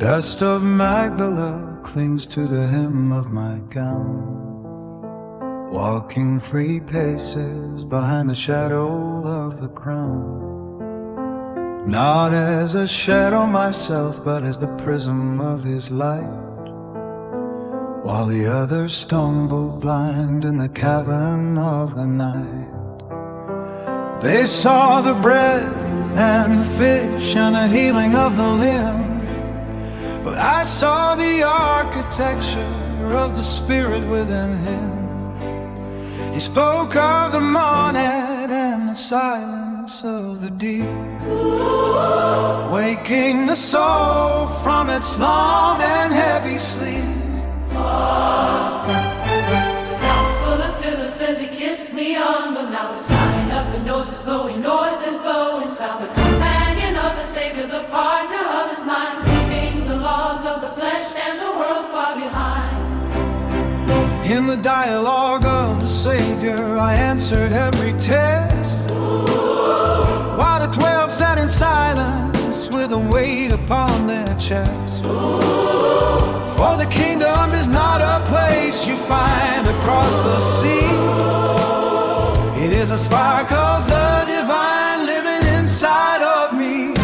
Dust of Magdala clings to the hem of my gown, walking 3 paces behind the shadow of the crown. Not as a shadow myself, but as the prism of his light, while the others stumble blind in the cavern of the night. They saw the bread and the fish and the healing of the limb, but I saw the architecture of the spirit within him. He spoke of the morning and the silence of the deep, waking the soul from its long and heavy sleep. The gospel of Philip says he kissed me on, but now the sign of the nose is flowing north and flowing south. The companion of the Savior, the partner of his mind, leaving the laws of the flesh and the world far behind. In the dialogue of the Savior, I answered every test, while the 12 sat in silence with a weight upon their chest. For the kingdom is not a place you find across the sea. It is a spark of the divine living inside of me.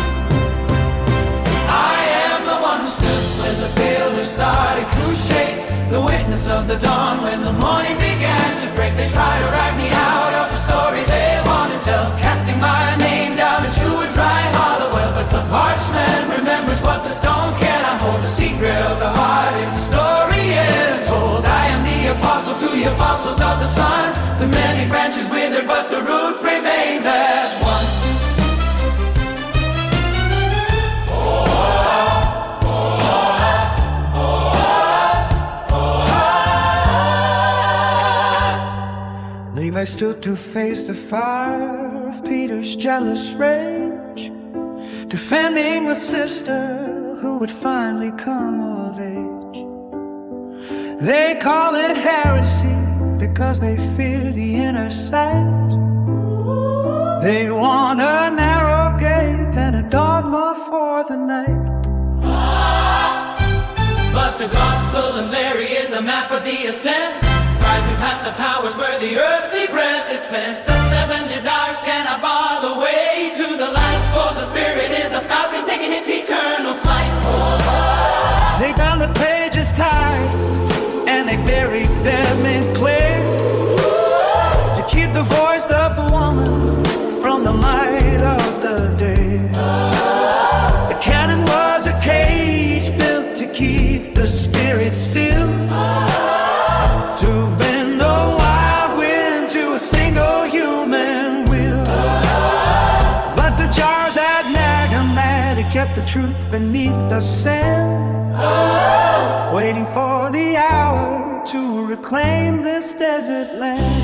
I am the one who stood when the pillars started to shake, the witness of the dawn when the morning began to break. They try to write me out of the story they want to tell, casting my name down into a dry hollow well. But the parchment remembers what the stone cannot hold. The secret of the heart is a story yet untold. I am the apostle to the apostles of the sun. The many branches wither, but the root remains as one. Levi stood to face the fire of Peter's jealous rage, defending the sister who would finally come of age. They call it heresy because they fear the inner sight. They want a narrow gate and a dogma for the night. But the gospel of Mary is a map of the ascent, rising past the powers where the earthly breath is spent. The 7 desires cannot bar the way to the light, for the spirit is a falcon taking its eternal flight. They bound the pages tight and they buried them in clay, to keep the voice of the woman from the light of the day. The cannon was a cage built to keep the spirit still, to bend the wild wind to a single human will. But the jars had nagged him mad, it kept the truth beneath the sand, waiting for the hour to reclaim this desert land.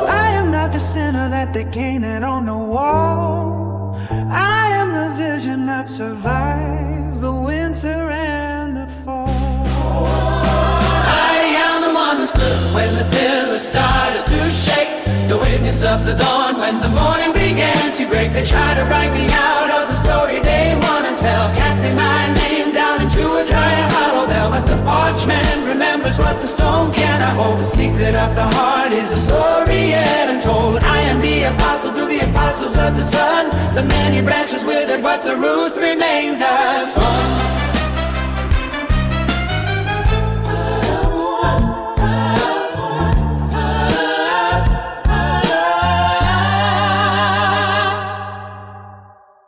I am not the sinner that they painted on the wall. I am the vision that survived the winter and the fall. I am the one who stood when the pillars started to shake, the witness of the dawn when the morning began to break. They try to write me out of the story they want to tell, casting my name down into a dry hollow bell. But the parchment remembers what the stone cannot hold. The secret of the heart is a story yet untold. I am the apostle to the apostles of the sun. The many branches withered, but the root remains as one.